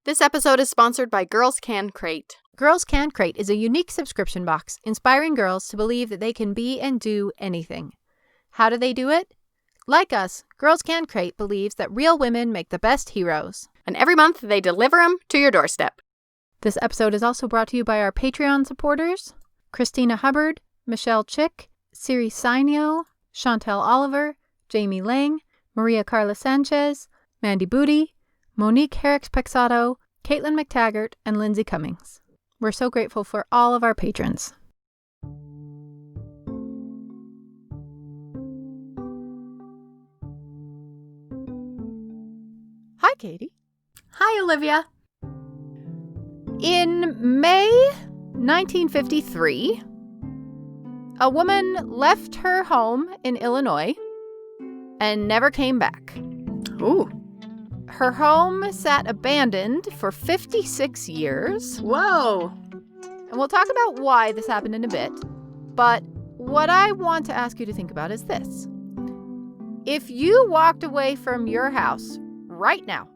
This episode is sponsored by Girls Can Crate. Girls Can Crate is a unique subscription box inspiring girls to believe that they can be and do anything. How do they do it? Like us, Girls Can Crate believes that real women make the best heroes. And every month they deliver them to your doorstep. This episode is also brought to you by our Patreon supporters, Christina Hubbard, Michelle Chick, Siri Sainio, Chantel Oliver, Jamie Lang, Maria Carla Sanchez, Mandy Booty, Monique Herricks-Pexato, Caitlin McTaggart, and Lindsay Cummings. We're so grateful for all of our patrons. Hi, Katie. Hi, Olivia. In May 1953, a woman left her home in Illinois and never came back. Ooh. Her home sat abandoned for 56 years. Whoa. And we'll talk about why this happened in a bit. But what I want to ask you to think about is this. If you walked away from your house right now,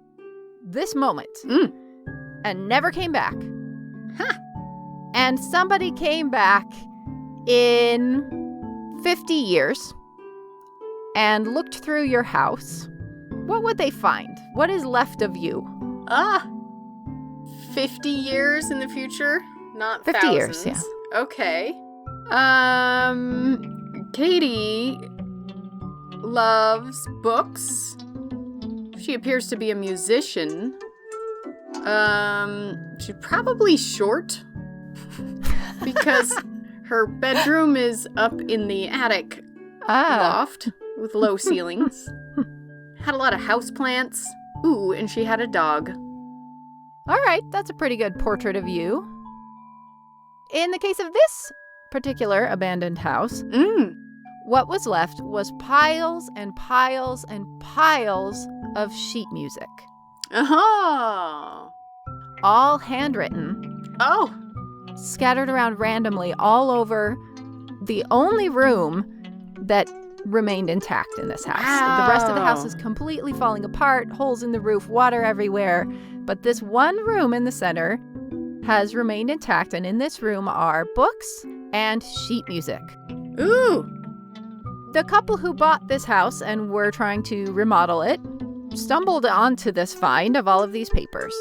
this moment, and never came back, and somebody came back in 50 years and looked through your house, what would they find? What is left of you? 50 years in the future? Not 50 thousands. years, yeah. Okay. Katie loves books. She appears to be a musician. She's probably short. Because her bedroom is up in the attic loft with low ceilings. Had a lot of houseplants. Ooh, and she had a dog. All right, that's a pretty good portrait of you. In the case of this particular abandoned house, what was left was piles and piles and piles of sheet music. Oh. All handwritten. Oh. Scattered around randomly all over the only room that remained intact in this house. Wow. The rest of the house is completely falling apart, holes in the roof, water everywhere. But this one room in the center has remained intact, and in this room are books and sheet music. Ooh. The couple who bought this house and were trying to remodel it stumbled onto this find of all of these papers.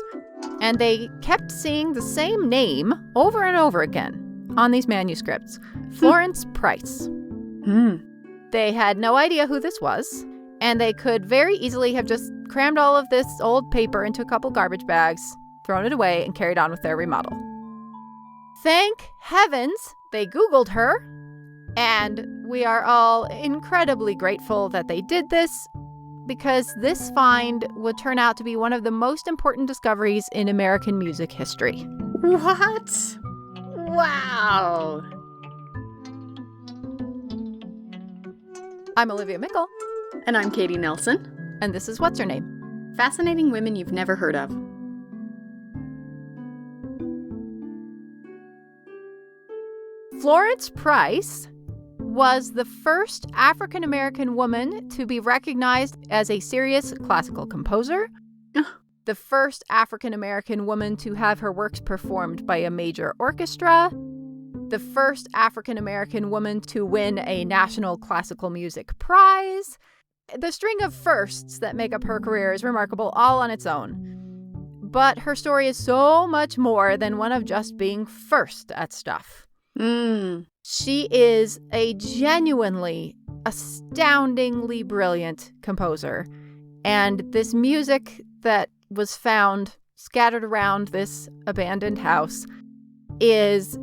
And they kept seeing the same name over and over again on these manuscripts. Florence Price. They had no idea who this was, and they could very easily have just crammed all of this old paper into a couple garbage bags, thrown it away, and carried on with their remodel. Thank heavens they Googled her, and we are all incredibly grateful that they did this, because this find would turn out to be one of the most important discoveries in American music history. What? Wow. I'm Olivia Mickle. And I'm Katie Nelson. And this is What's Her Name? Fascinating women you've never heard of. Florence Price was the first African-American woman to be recognized as a serious classical composer, the first African-American woman to have her works performed by a major orchestra, the first African-American woman to win a National Classical Music Prize. The string of firsts that make up her career is remarkable all on its own. But her story is so much more than one of just being first at stuff. She is a genuinely, astoundingly brilliant composer. And this music that was found scattered around this abandoned house is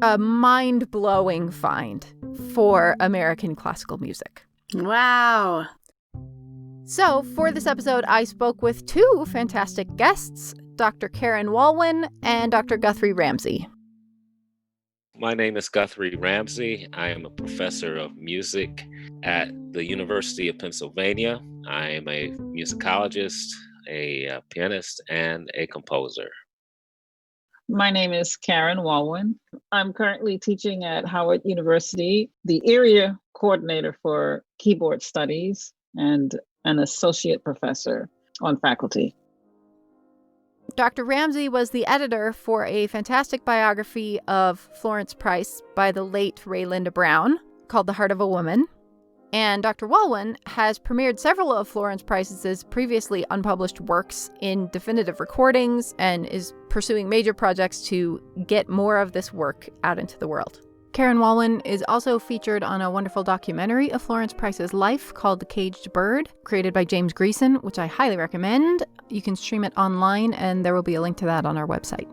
a mind-blowing find for American classical music. Wow. So, for this episode, I spoke with two fantastic guests, Dr. Karen Walwyn and Dr. Guthrie Ramsey. My name is Guthrie Ramsey. I am a professor of music at the University of Pennsylvania. I am a musicologist, a pianist, and a composer. My name is Karen Walwyn. I'm currently teaching at Howard University, the area coordinator for keyboard studies and an associate professor on faculty. Dr. Ramsey was the editor for a fantastic biography of Florence Price by the late Ray Linda Brown called The Heart of a Woman. And Dr. Walwyn has premiered several of Florence Price's previously unpublished works in definitive recordings and is pursuing major projects to get more of this work out into the world. Karen Walwyn is also featured on a wonderful documentary of Florence Price's life called The Caged Bird, created by James Greason, which I highly recommend. You can stream it online, and there will be a link to that on our website.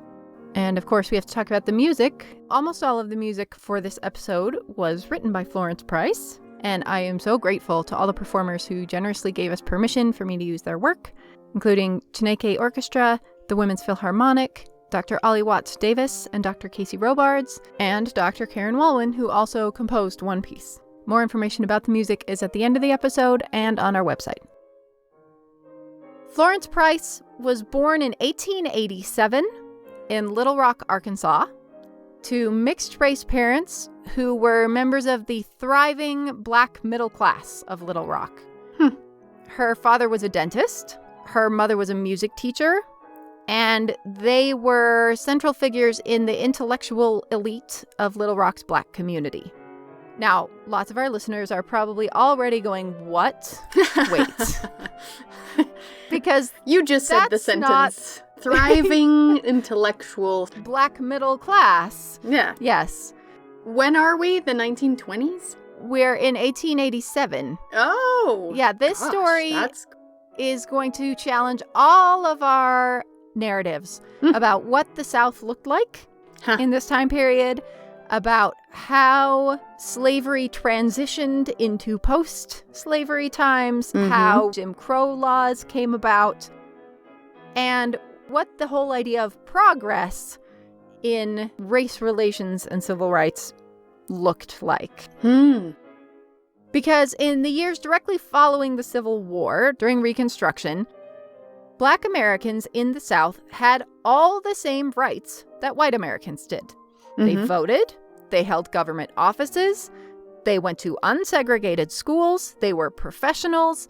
And of course, we have to talk about the music. Almost all of the music for this episode was written by Florence Price, and I am so grateful to all the performers who generously gave us permission for me to use their work, including Chineke Orchestra, the Women's Philharmonic, Dr. Ollie Watts Davis and Dr. Casey Robards, and Dr. Karen Walwyn, who also composed one piece. More information about the music is at the end of the episode and on our website. Florence Price was born in 1887 in Little Rock, Arkansas, to mixed-race parents who were members of the thriving black middle class of Little Rock. Her father was a dentist, her mother was a music teacher, and they were central figures in the intellectual elite of Little Rock's black community. Now, lots of our listeners are probably already going, what? Wait. Because you just said the sentence. Thriving intellectual. Black middle class. Yeah. Yes. When are we? The 1920s? We're in 1887. Oh. Yeah, this story is going to challenge all of our narratives about what the South looked like in this time period, about how slavery transitioned into post-slavery times, how Jim Crow laws came about, and what the whole idea of progress in race relations and civil rights looked like. Because in the years directly following the Civil War, during Reconstruction, Black Americans in the South had all the same rights that white Americans did. They voted, they held government offices, they went to unsegregated schools, they were professionals.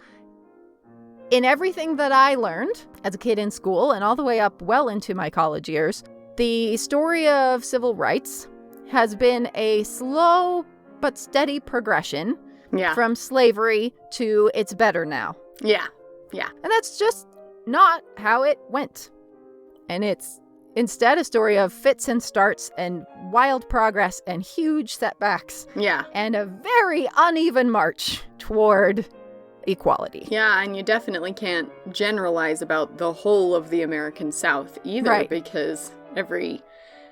In everything that I learned as a kid in school and all the way up well into my college years, the story of civil rights has been a slow but steady progression from slavery to it's better now. Yeah. And that's just not how it went. And it's instead a story of fits and starts and wild progress and huge setbacks. Yeah. And a very uneven march toward equality. Yeah, and you definitely can't generalize about the whole of the American South either, because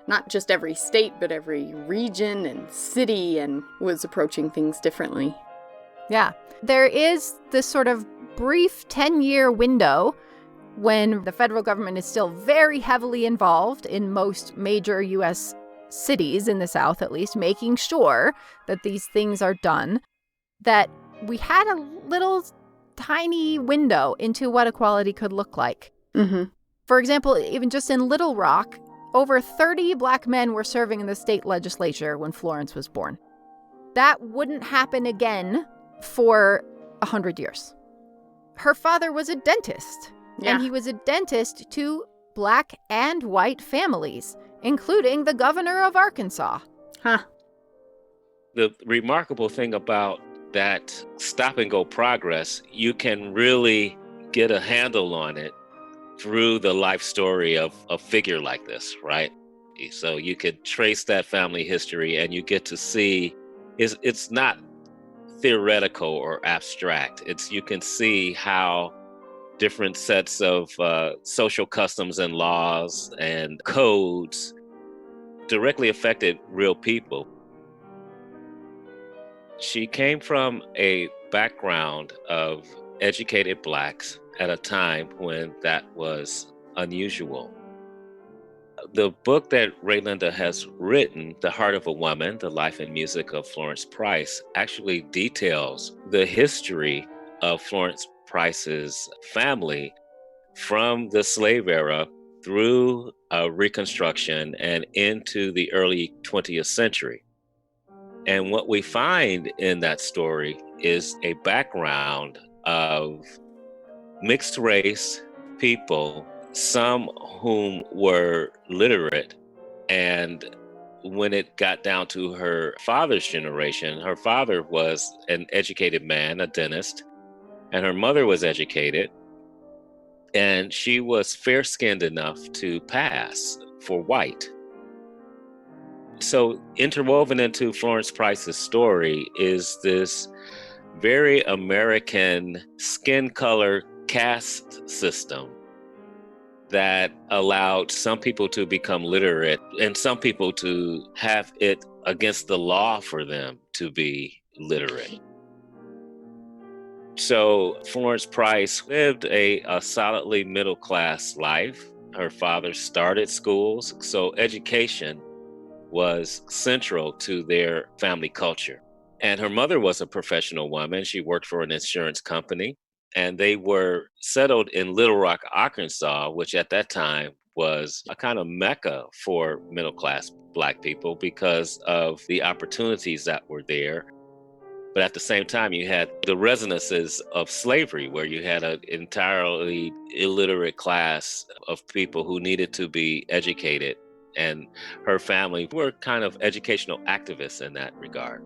not just every state, but every region and city and was approaching things differently. Yeah. There is this sort of brief 10-year window when the federal government is still very heavily involved in most major U.S. cities in the South, at least, making sure that these things are done, that we had a little tiny window into what equality could look like. For example, even just in Little Rock, over 30 Black men were serving in the state legislature when Florence was born. That wouldn't happen again for 100 years. Her father was a dentist. Yeah. And he was a dentist to Black and white families, including the governor of Arkansas. The remarkable thing about that stop-and-go progress, you can really get a handle on it through the life story of a figure like this, right? So you could trace that family history and you get to see it's not theoretical or abstract. You can see how different sets of social customs and laws and codes directly affected real people. She came from a background of educated Blacks at a time when that was unusual. The book that Raylinda has written, The Heart of a Woman, The Life and Music of Florence Price, actually details the history of Florence Price's family from the slave era through Reconstruction and into the early 20th century. And what we find in that story is a background of mixed race people some whom were literate. And when it got down to her father's generation, her father was an educated man, a dentist, and her mother was educated. And she was fair-skinned enough to pass for white. So interwoven into Florence Price's story is this very American skin color caste system that allowed some people to become literate and some people to have it against the law for them to be literate. So Florence Price lived a solidly middle-class life. Her father started schools, so education was central to their family culture. And her mother was a professional woman. She worked for an insurance company, and they were settled in Little Rock, Arkansas, which at that time was a kind of mecca for middle-class Black people because of the opportunities that were there. But at the same time, you had the resonances of slavery, where you had an entirely illiterate class of people who needed to be educated. And her family were kind of educational activists in that regard.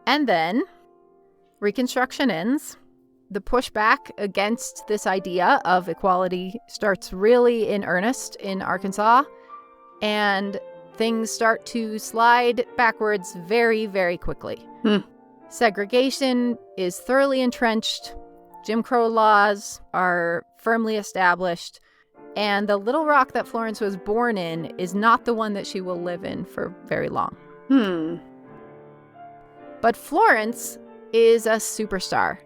And then Reconstruction ends. The pushback against this idea of equality starts really in earnest in Arkansas, and things start to slide backwards very, very quickly. Segregation is thoroughly entrenched. Jim Crow laws are firmly established. And the Little Rock that Florence was born in is not the one that she will live in for very long. But Florence is a superstar.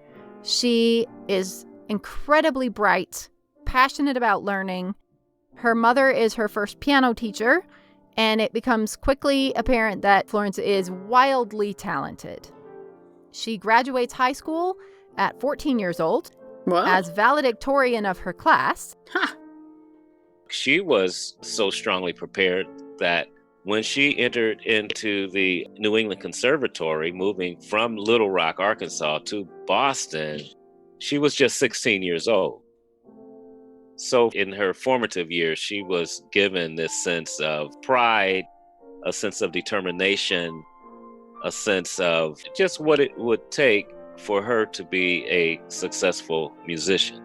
She is incredibly bright, passionate about learning. Her mother is her first piano teacher, and it becomes quickly apparent that Florence is wildly talented. She graduates high school at 14 years old as valedictorian of her class. She was so strongly prepared that when she entered into the New England Conservatory, moving from Little Rock, Arkansas to Boston, she was just 16 years old. So in her formative years, she was given this sense of pride, a sense of determination, a sense of just what it would take for her to be a successful musician.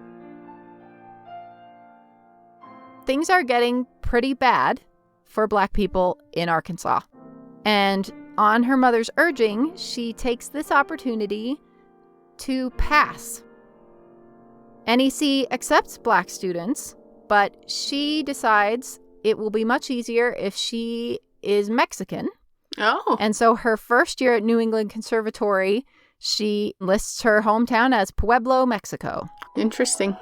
Things are getting pretty bad for Black people in Arkansas. And on her mother's urging, she takes this opportunity to pass. NEC accepts Black students, but she decides it will be much easier if she is Mexican. And so her first year at New England Conservatory, she lists her hometown as Pueblo, Mexico. Interesting.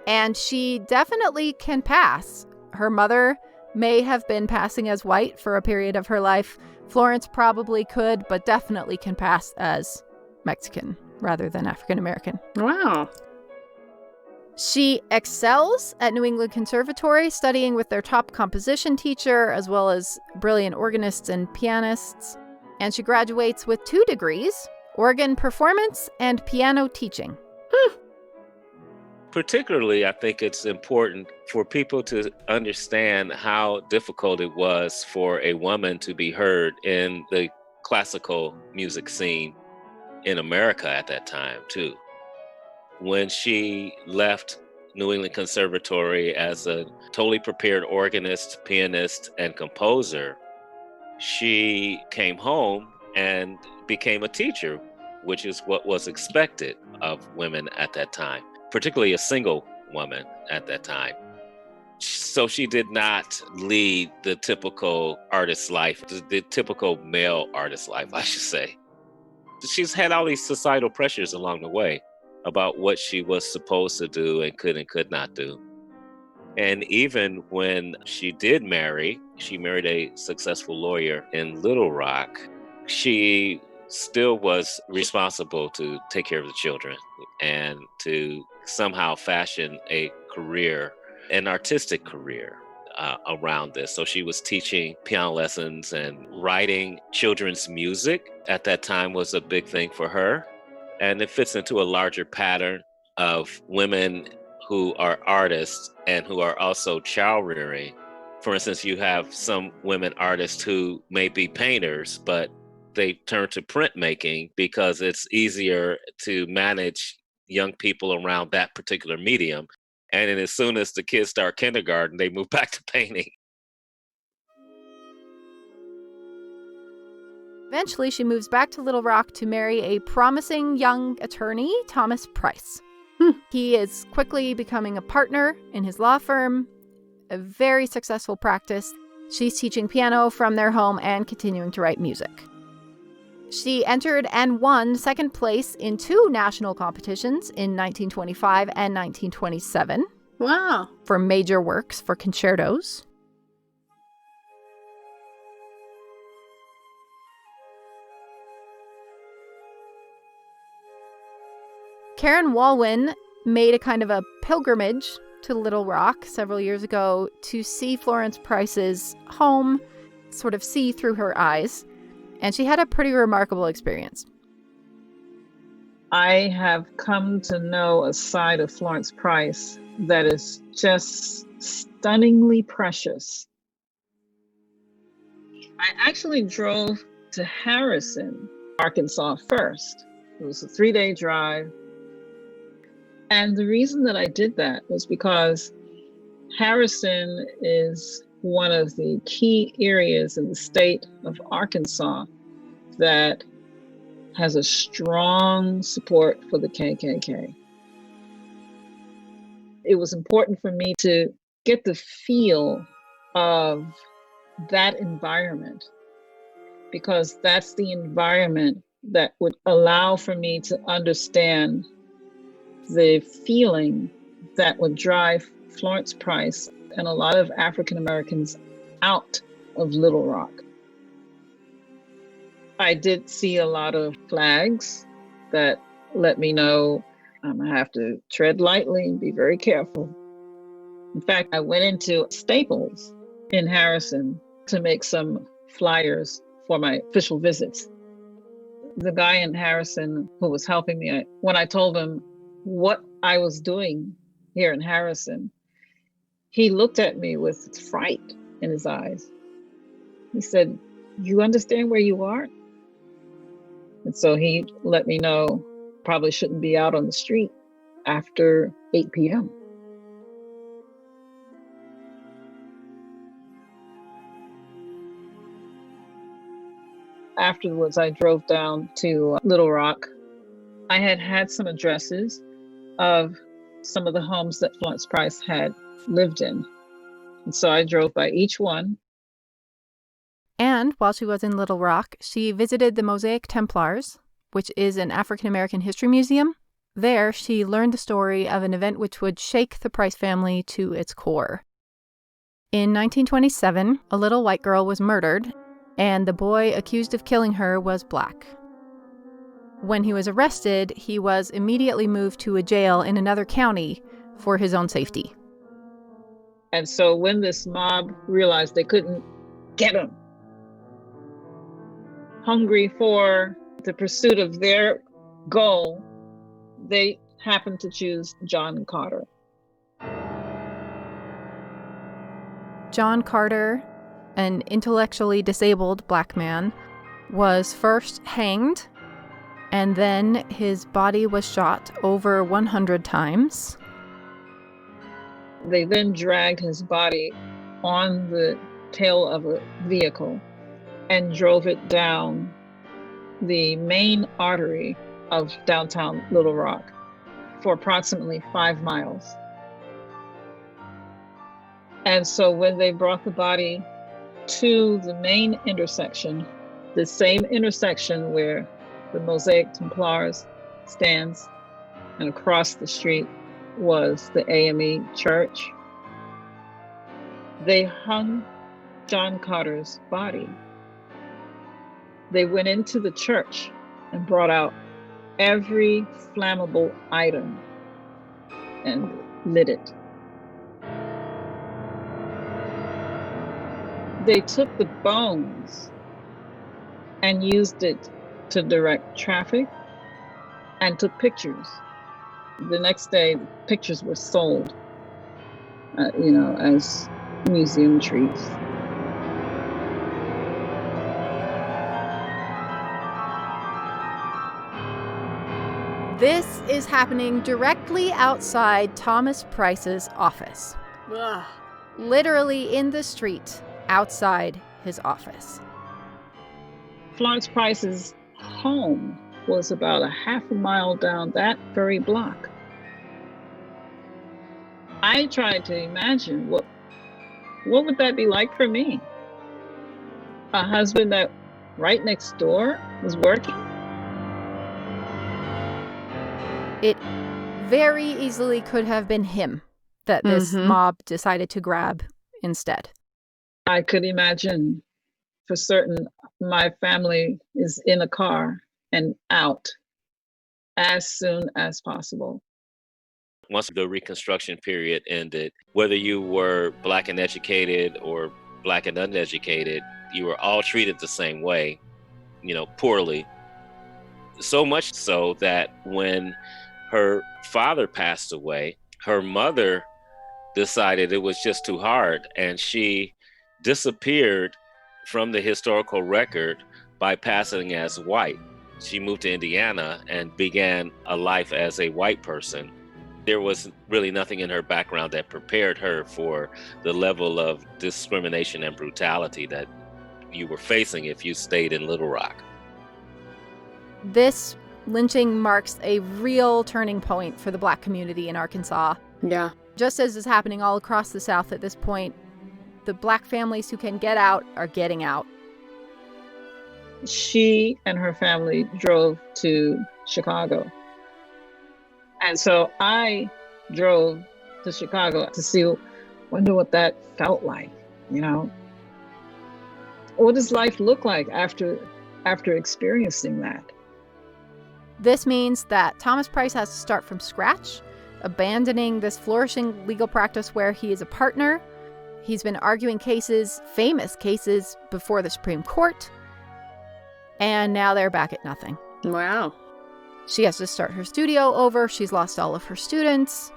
And she definitely can pass. Her mother may have been passing as white for a period of her life. Florence probably could, but definitely can pass as Mexican rather than African American. Wow. She excels at New England Conservatory, studying with their top composition teacher, as well as brilliant organists and pianists. And she graduates with 2 degrees, organ performance and piano teaching. Particularly, I think it's important for people to understand how difficult it was for a woman to be heard in the classical music scene in America at that time, too. When she left New England Conservatory as a totally prepared organist, pianist, and composer, she came home and became a teacher, which is what was expected of women at that time, particularly a single woman at that time. So she did not lead the typical artist life, the typical male artist life, I should say. She's had all these societal pressures along the way about what she was supposed to do and could not do. And even when she did marry, she married a successful lawyer in Little Rock, she still was responsible to take care of the children and to somehow fashion a career, an artistic career around this. So she was teaching piano lessons and writing children's music at that time was a big thing for her. And it fits into a larger pattern of women who are artists and who are also child rearing. For instance, you have some women artists who may be painters, but they turn to printmaking because it's easier to manage young people around that particular medium. And then as soon as the kids start kindergarten, they move back to painting. Eventually, she moves back to Little Rock to marry a promising young attorney, Thomas Price. He is quickly becoming a partner in his law firm, a very successful practice. She's teaching piano from their home and continuing to write music. She entered and won second place in 2 national competitions in 1925 and 1927. Wow. For major works for concertos. Karen Walwyn made a kind of a pilgrimage to Little Rock several years ago to see Florence Price's home, sort of see through her eyes, and she had a pretty remarkable experience. I have come to know a side of Florence Price that is just stunningly precious. I actually drove to Harrison, Arkansas first. It was a 3-day drive. And the reason that I did that was because Harrison is one of the key areas in the state of Arkansas that has a strong support for the KKK. It was important for me to get the feel of that environment, because that's the environment that would allow for me to understand the feeling that would drive Florence Price and a lot of African Americans out of Little Rock. I did see a lot of flags that let me know I'm gonna have to tread lightly and be very careful. In fact, I went into Staples in Harrison to make some flyers for my official visits. The guy in Harrison who was helping me, when I told him what I was doing here in Harrison, he looked at me with fright in his eyes. He said, "You understand where you are?" And so he let me know probably shouldn't be out on the street after 8 p.m. Afterwards, I drove down to Little Rock. I had some addresses of some of the homes that Florence Price had lived in. And so I drove by each one. And while she was in Little Rock, she visited the Mosaic Templars, which is an African American history museum. There, she learned the story of an event which would shake the Price family to its core. In 1927, a little white girl was murdered, and the boy accused of killing her was black. When he was arrested, he was immediately moved to a jail in another county for his own safety. And so when this mob realized they couldn't get him, hungry for the pursuit of their goal, they happened to choose John Carter. John Carter, an intellectually disabled black man, was first hanged, and then his body was shot over 100 times. They then dragged his body on the tail of a vehicle and drove it down the main artery of downtown Little Rock for approximately 5 miles. And so when they brought the body to the main intersection, the same intersection where the Mosaic Templars stands, and across the street was the AME church, they hung John Carter's body. They went into the church and brought out every flammable item and lit it. They took the bones and used it to direct traffic and took pictures. The next day, pictures were sold, as museum treats. This is happening directly outside Thomas Price's office. Ugh. Literally in the street outside his office. Florence Price's home was about a half a mile down that very block. I tried to imagine what would that be like for me? A husband that right next door was working? It very easily could have been him that this mob decided to grab instead. I could imagine for certain my family is in a car and out as soon as possible. Once the Reconstruction period ended, whether you were Black and educated or Black and uneducated, you were all treated the same way, poorly. So much so that when her father passed away, her mother decided it was just too hard, and she disappeared from the historical record by passing as white. She moved to Indiana and began a life as a white person. There was really nothing in her background that prepared her for the level of discrimination and brutality that you were facing if you stayed in Little Rock. This lynching marks a real turning point for the Black community in Arkansas. Yeah. Just as is happening all across the South at this point, the Black families who can get out are getting out. She and her family drove to Chicago. And so I drove to Chicago to wonder what that felt like, What does life look like after experiencing that? This means that Thomas Price has to start from scratch, abandoning this flourishing legal practice where he is a partner. He's been arguing famous cases, before the Supreme Court. And now they're back at nothing. Wow. She has to start her studio over. She's lost all of her students.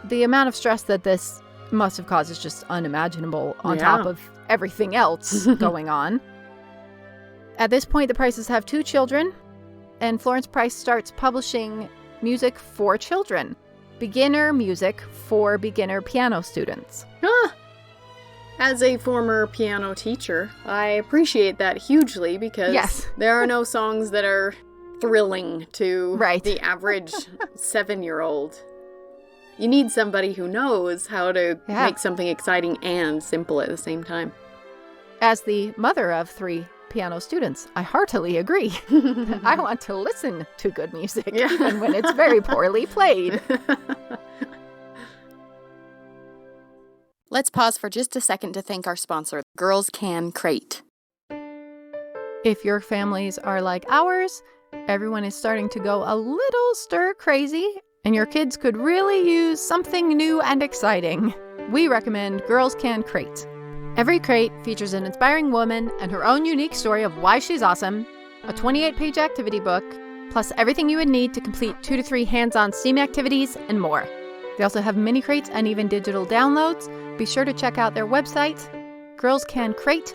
The amount of stress that this must have caused is just unimaginable on top of everything else going on. At this point, the Prices have 2 children, and Florence Price starts publishing music for children. Beginner music for beginner piano students. As a former piano teacher, I appreciate that hugely because there are no songs that are thrilling to the average 7-year-old. You need somebody who knows how to make something exciting and simple at the same time. As the mother of 3 piano students, I heartily agree. I want to listen to good music, even when it's very poorly played. Let's pause for just a second to thank our sponsor, Girls Can Crate. If your families are like ours, everyone is starting to go a little stir crazy, and your kids could really use something new and exciting. We recommend Girls Can Crate. Every crate features an inspiring woman and her own unique story of why she's awesome, a 28-page activity book, plus everything you would need to complete 2 to 3 hands-on STEAM activities and more. They also have mini crates and even digital downloads. Be sure to check out their website, girlscancrate,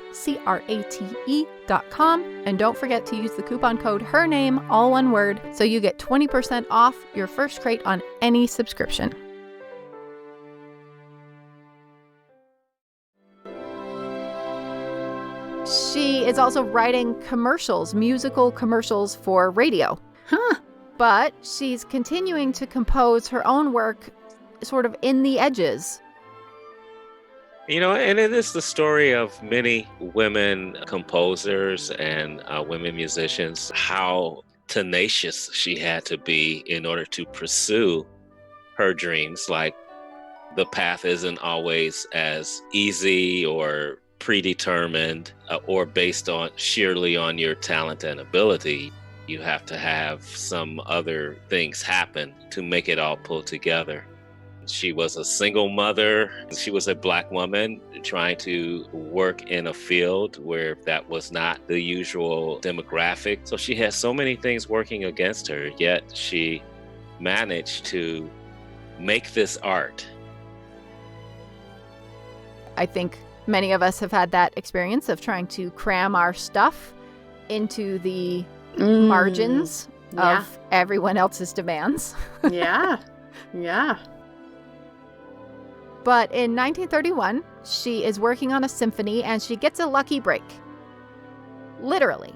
CRATE.com, and don't forget to use the coupon code HERNAME, all one word, so you get 20% off your first crate on any subscription. She is also writing commercials, musical commercials for radio. But she's continuing to compose her own work sort of in the edges. And it is the story of many women composers and women musicians, how tenacious she had to be in order to pursue her dreams. Like, the path isn't always as easy or predetermined or based sheerly on your talent and ability. You have to have some other things happen to make it all pull together. She was a single mother. She was a Black woman trying to work in a field where that was not the usual demographic. So she had so many things working against her, yet she manage to make this art? I think many of us have had that experience of trying to cram our stuff into the margins of everyone else's demands. Yeah. But in 1931, she is working on a symphony and she gets a lucky break. Literally.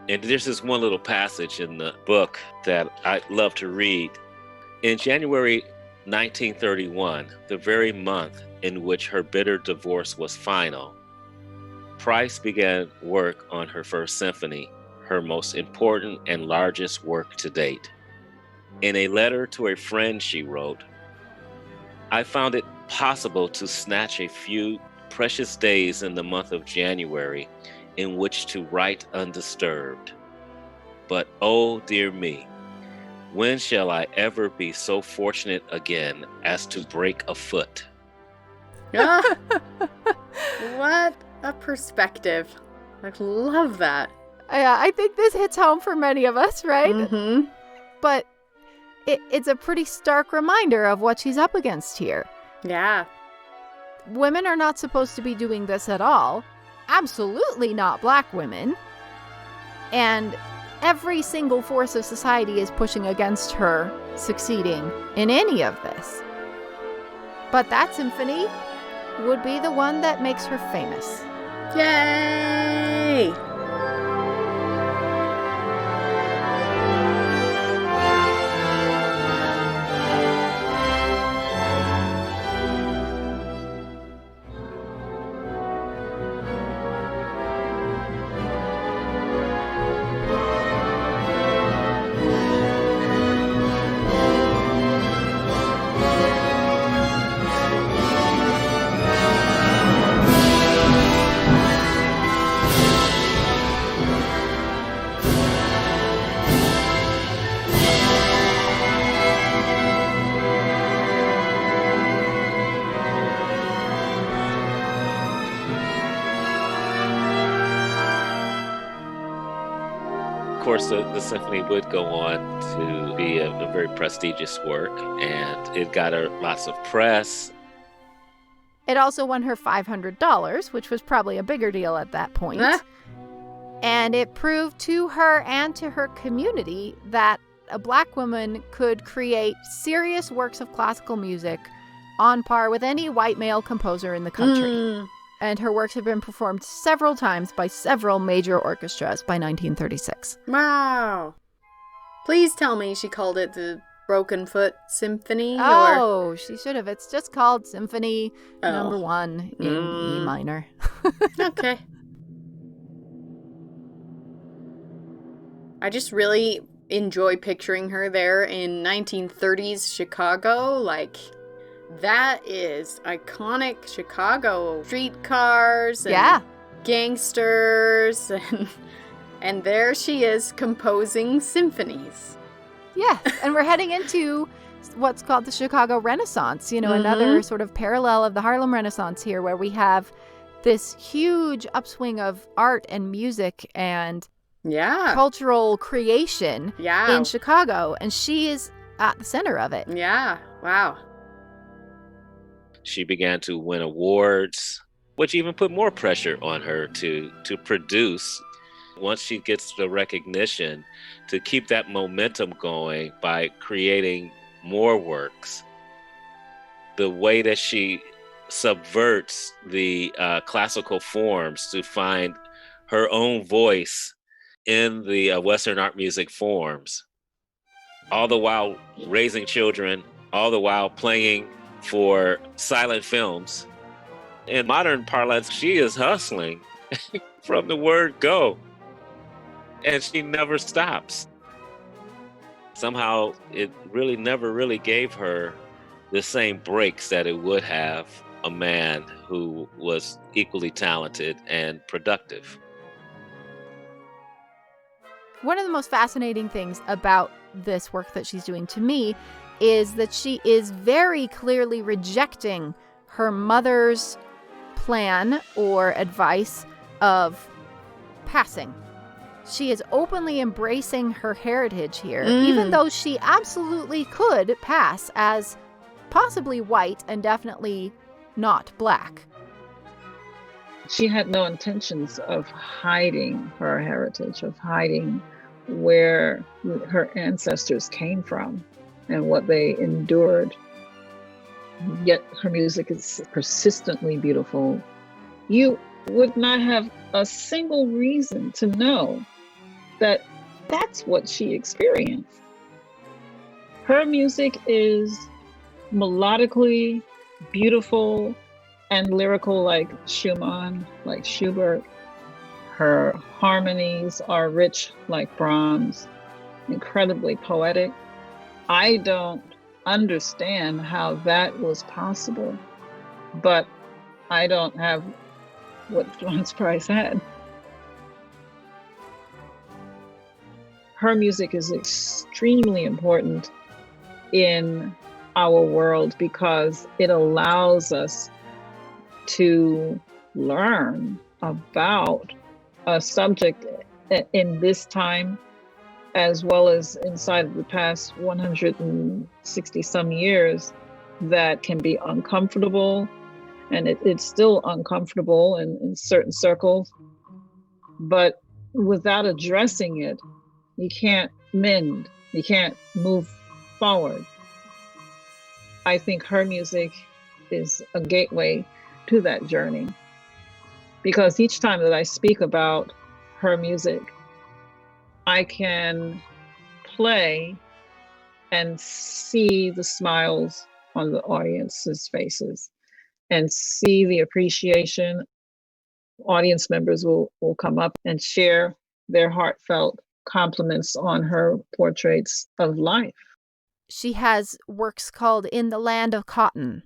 And there's this one little passage in the book that I love to read. In January 1931, the very month in which her bitter divorce was final, Price began work on her first symphony, her most important and largest work to date. In a letter to a friend, she wrote, "I found it possible to snatch a few precious days in the month of January in which to write undisturbed. But oh dear me, when shall I ever be so fortunate again as to break a foot?" What a perspective. I love that. Yeah, I think this hits home for many of us, right? Mm-hmm. But it's a pretty stark reminder of what she's up against here. Yeah. Women are not supposed to be doing this at all. Absolutely not Black women. And every single force of society is pushing against her succeeding in any of this. But that symphony would be the one that makes her famous. Yay! Of course, the symphony would go on to be a very prestigious work, and it got her lots of press. It also won her $500, which was probably a bigger deal at that point. And it proved to her and to her community that a Black woman could create serious works of classical music on par with any white male composer in the country. And her works have been performed several times by several major orchestras by 1936. Wow. Please tell me she called it the Broken Foot Symphony? Oh, she should have. It's just called Symphony Number 1 in E minor. Okay. I just really enjoy picturing her there in 1930s Chicago. Like, that is iconic Chicago. Streetcars and gangsters. And there she is composing symphonies. Yes, and we're heading into what's called the Chicago Renaissance, another sort of parallel of the Harlem Renaissance here, where we have this huge upswing of art and music and cultural creation in Chicago, and she is at the center of it. Yeah, wow. She began to win awards, which even put more pressure on her to produce. Once she gets the recognition, to keep that momentum going by creating more works. The way that she subverts the classical forms to find her own voice in the Western art music forms, all the while raising children, all the while playing for silent films. In modern parlance, she is hustling from the word go. And she never stops. Somehow, it really never really gave her the same breaks that it would have a man who was equally talented and productive. One of the most fascinating things about this work that she's doing to me is that she is very clearly rejecting her mother's plan or advice of passing. She is openly embracing her heritage here, even though she absolutely could pass as possibly white and definitely not black. She had no intentions of hiding her heritage, of hiding where her ancestors came from and what they endured. Yet her music is persistently beautiful. You would not have a single reason to know that that's what she experienced. Her music is melodically beautiful and lyrical like Schumann, like Schubert. Her harmonies are rich like Brahms, incredibly poetic. I don't understand how that was possible, but I don't have what Florence Price had. Her music is extremely important in our world because it allows us to learn about a subject in this time, as well as inside of the past 160 some years, that can be uncomfortable. And it's still uncomfortable in certain circles. But without addressing it, you can't mend, you can't move forward. I think her music is a gateway to that journey. Because each time that I speak about her music, I can play and see the smiles on the audience's faces and see the appreciation. Audience members will come up and share their heartfelt compliments on her portraits of life. She has works called In the Land of Cotton,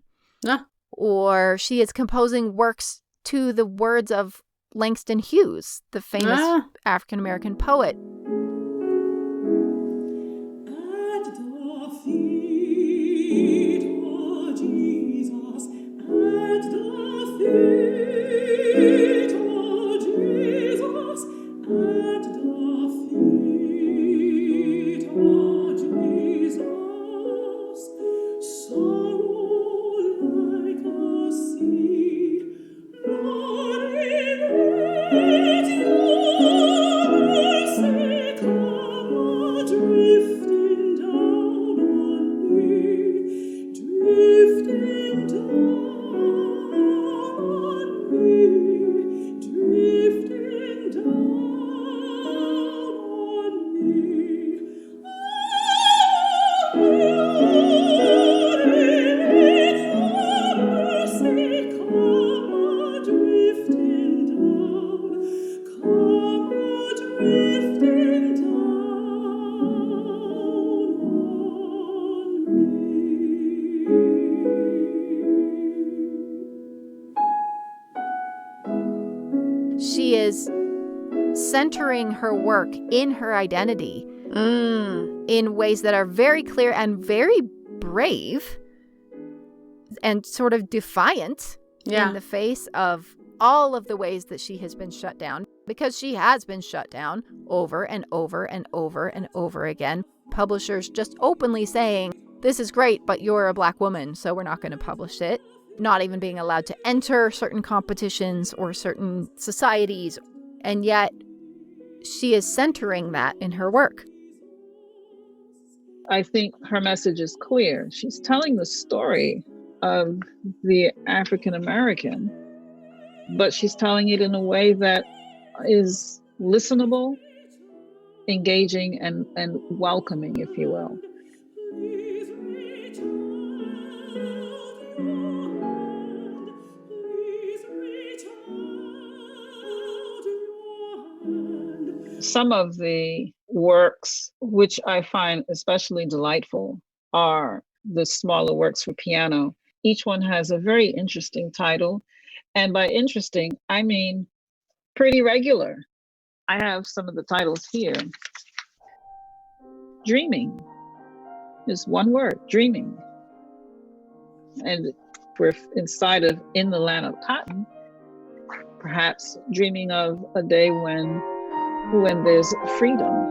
or she is composing works to the words of Langston Hughes, the famous African-American poet. At the feet of Jesus, at the feet of Jesus, at the feet of Jesus, sorrow like a seed, Lord, in it your mercy come drifting down on me, drifting down on me, drifting down on me. Lord, in your mercy come drifting down, come drifting down on me. She is centering her work in her identity in ways that are very clear and very brave and sort of defiant in the face of all of the ways that she has been shut down, because she has been shut down over and over and over and over again. Publishers just openly saying, this is great, but you're a Black woman, so we're not going to publish it. Not even being allowed to enter certain competitions or certain societies. And yet she is centering that in her work. I think her message is clear. She's telling the story of the African American, but she's telling it in a way that is listenable, engaging, and welcoming, if you will. Some of the works which I find especially delightful are the smaller works for piano. Each one has a very interesting title. And by interesting, I mean pretty regular. I have some of the titles here. Dreaming is one word, dreaming. And we're inside of In the Land of Cotton, perhaps dreaming of a day when when there's freedom,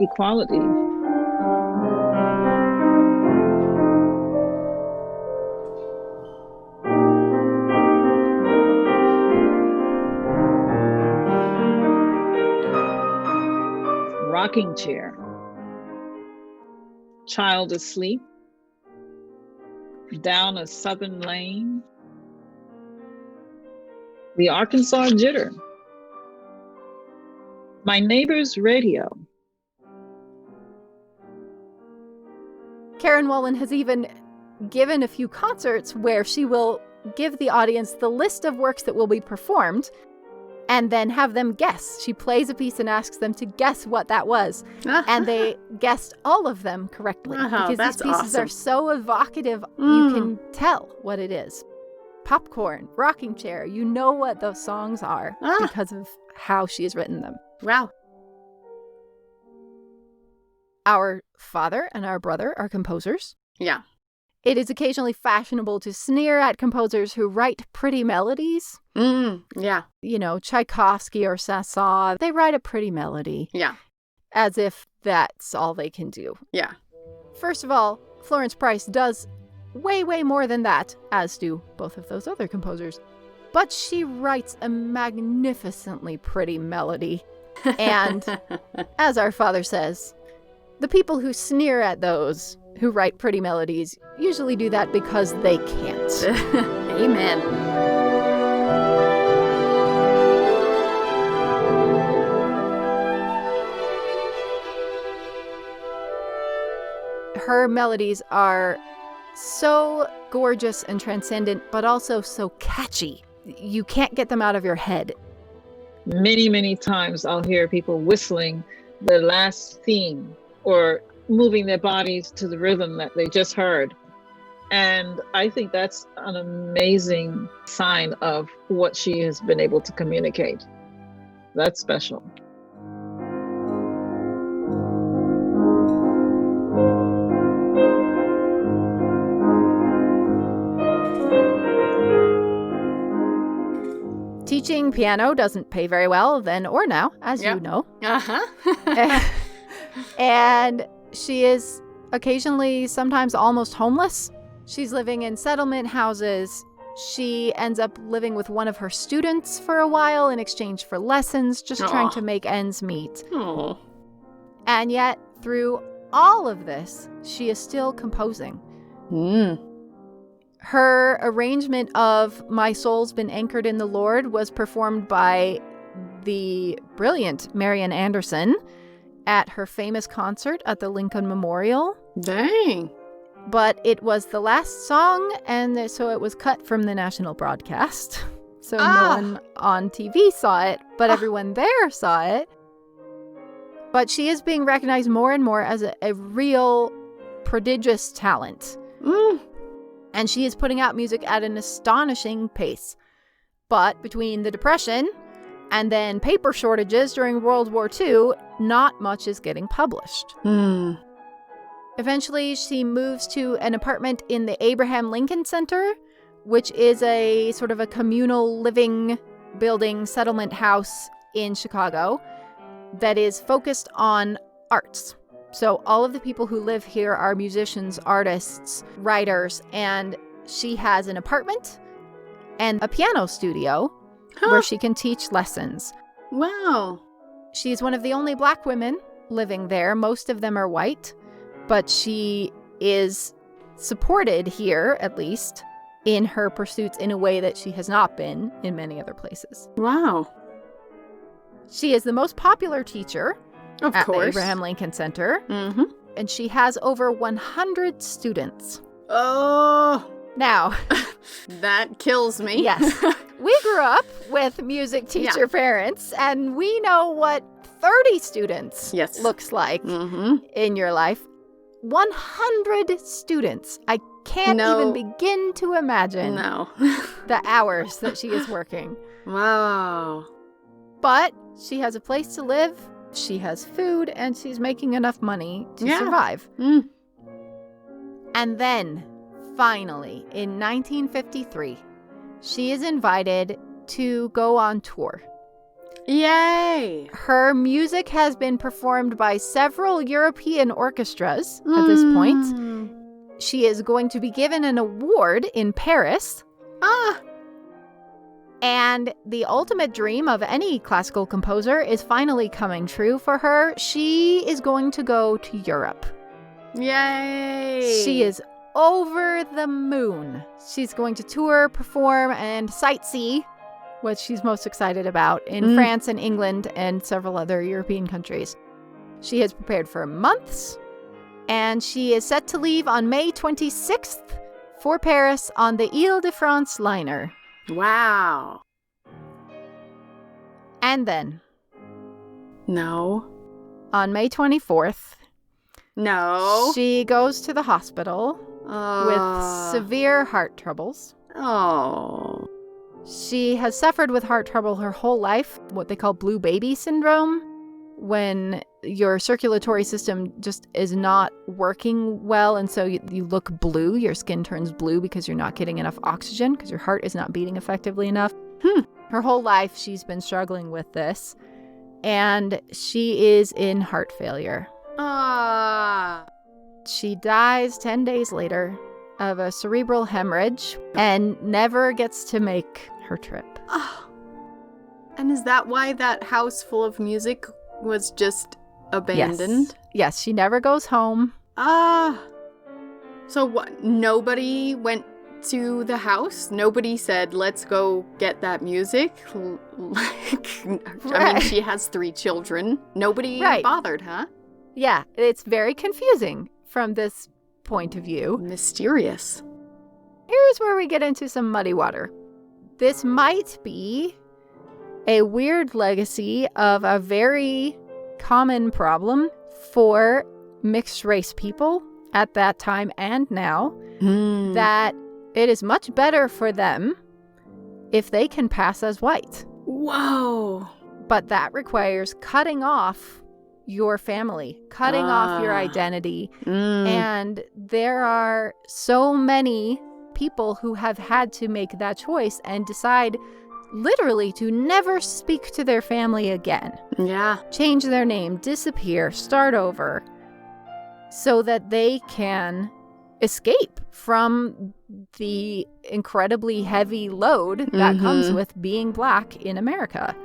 equality. Rocking chair, child asleep, down a southern lane, the Arkansas jitter, my neighbor's radio. Karen Wallen has even given a few concerts where she will give the audience the list of works that will be performed and then have them guess. She plays a piece and asks them to guess what that was. And they guessed all of them correctly. Because these pieces are so evocative, you can tell what it is. Popcorn, Rocking Chair, you know what those songs are because of how she has written them. Wow. Our father and our brother are composers. Yeah. It is occasionally fashionable to sneer at composers who write pretty melodies. Yeah. You know, Tchaikovsky or Saint-Saëns, they write a pretty melody. Yeah. As if that's all they can do. Yeah. First of all, Florence Price does way, way more than that, as do both of those other composers. But she writes a magnificently pretty melody. And as our father says, the people who sneer at those who write pretty melodies usually do that because they can't. Amen. Her melodies are so gorgeous and transcendent, but also so catchy. You can't get them out of your head. Many, many times I'll hear people whistling the last theme or moving their bodies to the rhythm that they just heard. And I think that's an amazing sign of what she has been able to communicate. That's special. Teaching piano doesn't pay very well then or now, as you know. And she is occasionally, sometimes almost homeless. She's living in settlement houses. She ends up living with one of her students for a while in exchange for lessons, just trying to make ends meet. Aww. And yet, through all of this, she is still composing. Her arrangement of My Soul's Been Anchored in the Lord was performed by the brilliant Marian Anderson at her famous concert at the Lincoln Memorial. Dang. But it was the last song, and so it was cut from the national broadcast. So no one on TV saw it, but everyone there saw it. But she is being recognized more and more as a real prodigious talent. And she is putting out music at an astonishing pace. But between the Depression and then paper shortages during World War II, not much is getting published. Eventually, she moves to an apartment in the Abraham Lincoln Center, which is a sort of a communal living building settlement house in Chicago that is focused on arts. So all of the people who live here are musicians, artists, writers, and she has an apartment and a piano studio where she can teach lessons. Wow. She's one of the only Black women living there. Most of them are white, but she is supported here, at least, in her pursuits in a way that she has not been in many other places. Wow. She is the most popular teacher Of at course. the Abraham Lincoln Center, Mm-hmm. and she has over 100 students. Oh, Now, that kills me. yes, we grew up with music teacher parents, and we know what 30 students looks like in your life. 100 students. I can't even begin to imagine the hours that she is working. Wow. But she has a place to live, she has food, and she's making enough money to survive. And then, finally, in 1953, she is invited to go on tour. Yay! Her music has been performed by several European orchestras at this point. She is going to be given an award in Paris. And the ultimate dream of any classical composer is finally coming true for her. She is going to go to Europe. Yay! She is over the moon. She's going to tour, perform, and sightsee, what she's most excited about, in France and England and several other European countries. She has prepared for months, and she is set to leave on May 26th for Paris on the Ile-de-France liner. Wow. And then, No. on May 24th, No. she goes to the hospital with severe heart troubles. Oh. She has suffered with heart trouble her whole life, what they call blue baby syndrome, when your circulatory system just is not working well, and so you look blue, your skin turns blue because you're not getting enough oxygen, because your heart is not beating effectively enough. Her whole life she's been struggling with this, and she is in heart failure. She dies 10 days later of a cerebral hemorrhage and never gets to make her trip. And is that why that house full of music was just abandoned? Yes, she never goes home. So what? Nobody went to the house? Nobody said, let's go get that music? I mean, she has 3 children. Nobody bothered, huh? Yeah, it's very confusing from this point of view. Mysterious. Here's where we get into some muddy water. This might be a weird legacy of a very common problem for mixed race people at that time and now, that it is much better for them if they can pass as white. Whoa. But that requires cutting off your family, cutting off your identity. And there are so many people who have had to make that choice and decide literally to never speak to their family again. Yeah. Change their name, disappear, start over, so that they can escape from the incredibly heavy load that comes with being Black in America.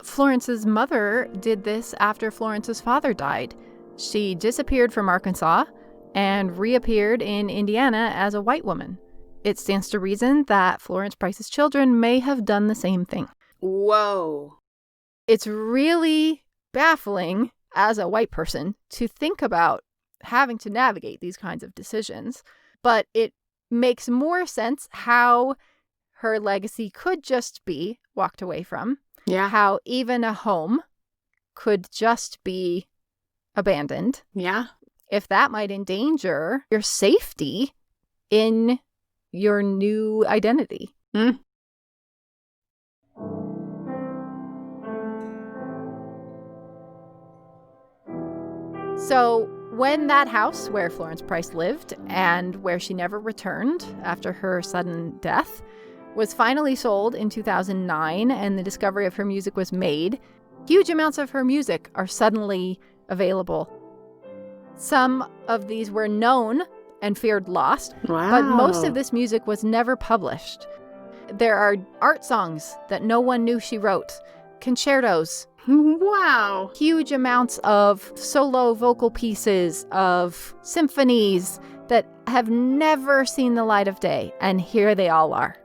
Florence's mother did this after Florence's father died. She disappeared from Arkansas and reappeared in Indiana as a white woman. It stands to reason that Florence Price's children may have done the same thing. Whoa. It's really baffling as a white person to think about having to navigate these kinds of decisions, but it makes more sense how her legacy could just be walked away from. Yeah. How even a home could just be abandoned. Yeah. If that might endanger your safety in your new identity. So when that house where Florence Price lived and where she never returned after her sudden death was finally sold in 2009 and the discovery of her music was made, huge amounts of her music are suddenly available. Some of these were known and feared lost, but most of this music was never published. There are art songs that no one knew she wrote, concertos. Wow. Huge amounts of solo vocal pieces, of symphonies that have never seen the light of day, and here they all are.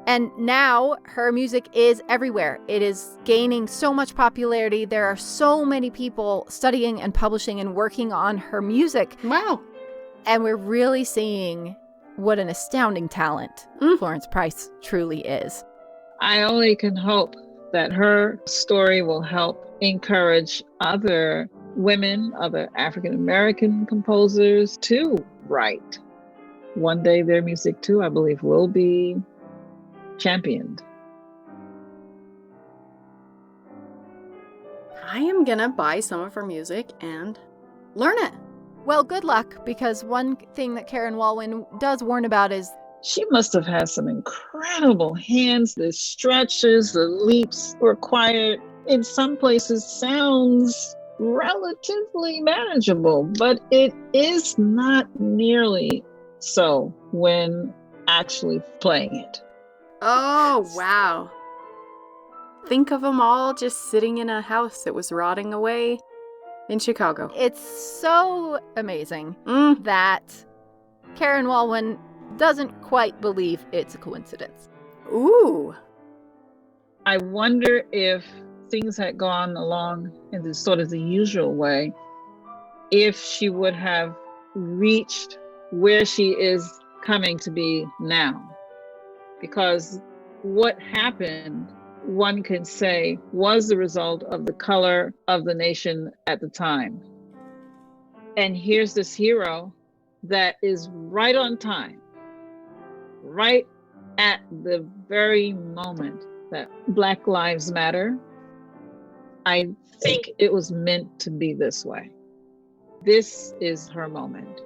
And now her music is everywhere. It is gaining so much popularity. There are so many people studying and publishing and working on her music. Wow. And we're really seeing what an astounding talent Florence Price truly is. I only can hope that her story will help encourage other women, other African American composers to write. One day their music too, I believe, will be championed. I am gonna buy some of her music and learn it. Well, good luck, because one thing that Karen Walwyn does warn about is She must have had some incredible hands. The stretches, the leaps required in some places sounds relatively manageable, but it is not nearly so when actually playing it. Oh, wow. Think of them all just sitting in a house that was rotting away in Chicago. It's so amazing that Karen Walwyn doesn't quite believe it's a coincidence. Ooh. I wonder if things had gone along in the sort of the usual way, if she would have reached where she is coming to be now. Because what happened, one can say, was the result of the color of the nation at the time. And here's this hero that is right on time, right at the very moment that Black Lives Matter. I think it was meant to be this way. This is her moment.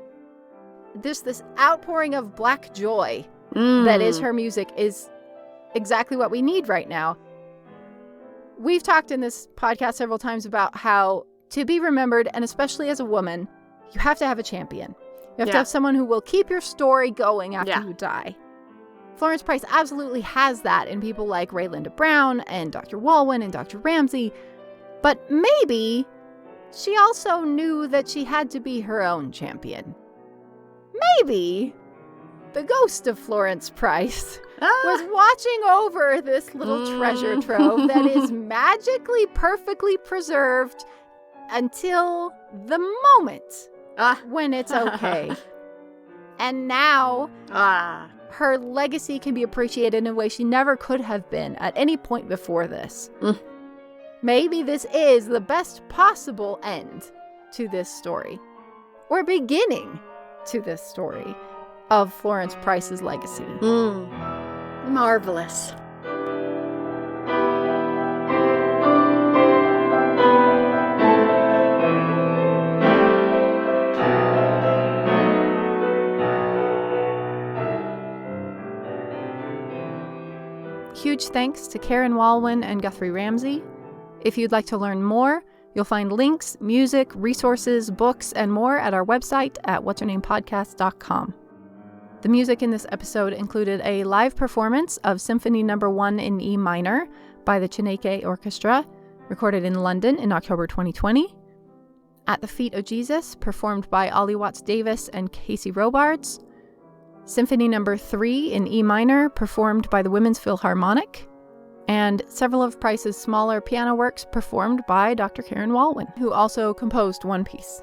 This outpouring of Black joy that is her music is exactly what we need right now. We've talked in this podcast several times about how to be remembered, and especially as a woman, you have to have a champion. You have to have someone who will keep your story going after you die. Florence Price absolutely has that in people like Raylinda Brown and Dr. Walwyn and Dr. Ramsey. But maybe she also knew that she had to be her own champion. Maybe the ghost of Florence Price was watching over this little treasure trove that is magically perfectly preserved until the moment when it's okay. And now her legacy can be appreciated in a way she never could have been at any point before this. Maybe this is the best possible end to this story, or beginning to this story of Florence Price's legacy. Marvelous. Huge thanks to Karen Walwyn and Guthrie Ramsey. If you'd like to learn more, you'll find links, music, resources, books, and more at our website at What'sHerNamePodcast.com. The music in this episode included a live performance of Symphony No. 1 in E minor by the Chineke Orchestra, recorded in London in October 2020. At the Feet of Jesus, performed by Ollie Watts-Davis and Casey Robards. Symphony No. 3 in E minor, performed by the Women's Philharmonic. And several of Price's smaller piano works performed by Dr. Karen Walwyn, who also composed one piece.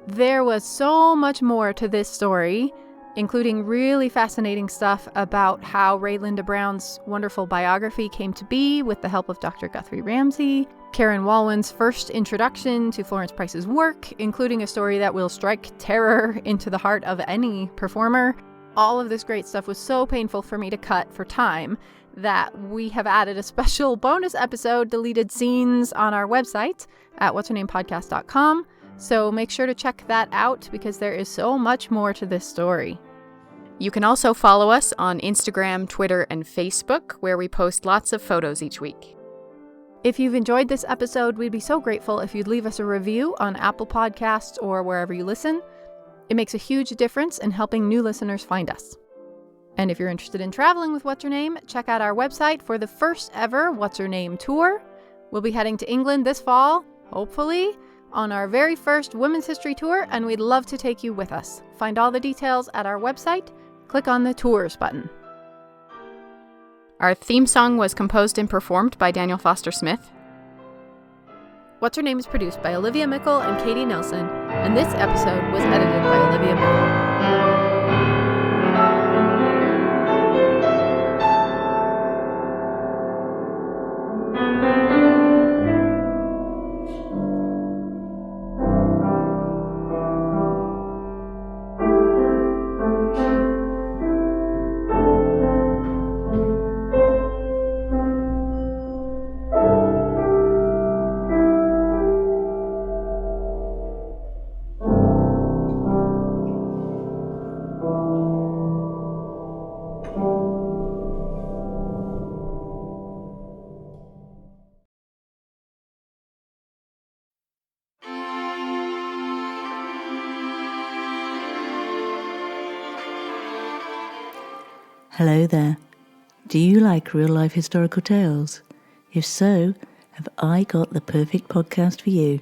There was so much more to this story, including really fascinating stuff about how Raylinda Brown's wonderful biography came to be with the help of Dr. Guthrie Ramsey, Karen Walwyn's first introduction to Florence Price's work, including a story that will strike terror into the heart of any performer. All of this great stuff was so painful for me to cut for time that we have added a special bonus episode, deleted scenes, on our website at What'sHerNamePodcast.com. So make sure to check that out because there is so much more to this story. You can also follow us on Instagram, Twitter, and Facebook, where we post lots of photos each week. If you've enjoyed this episode, we'd be so grateful if you'd leave us a review on Apple Podcasts or wherever you listen. It makes a huge difference in helping new listeners find us. And if you're interested in traveling with What's Her Name, check out our website for the first ever What's Her Name tour. We'll be heading to England this fall, hopefully, on our very first Women's History Tour, and we'd love to take you with us. Find all the details at our website. Click on the Tours button. Our theme song was composed and performed by Daniel Foster Smith. What's Her Name is produced by Olivia Mickle and Katie Nelson, and this episode was edited by Olivia Mickle. Hello there. Do you like real-life historical tales? If so, have I got the perfect podcast for you?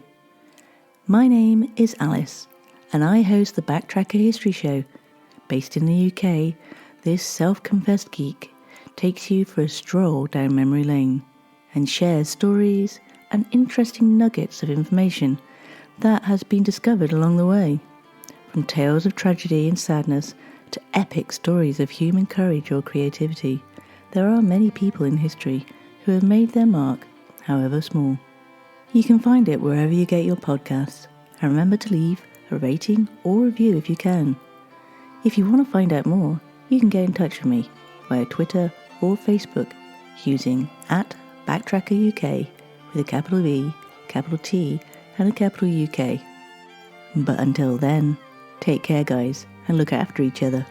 My name is Alice, and I host the Backtracker History Show. Based in the UK, this self-confessed geek takes you for a stroll down memory lane and shares stories and interesting nuggets of information that has been discovered along the way. From tales of tragedy and sadness to epic stories of human courage or creativity, there are many people in history who have made their mark, however small. You can find it wherever you get your podcasts, and remember to leave a rating or review if you can. If you want to find out more, you can get in touch with me via Twitter or Facebook using @BacktrackerUK with a capital V, capital T, and a capital UK. But until then, take care guys, and look after each other.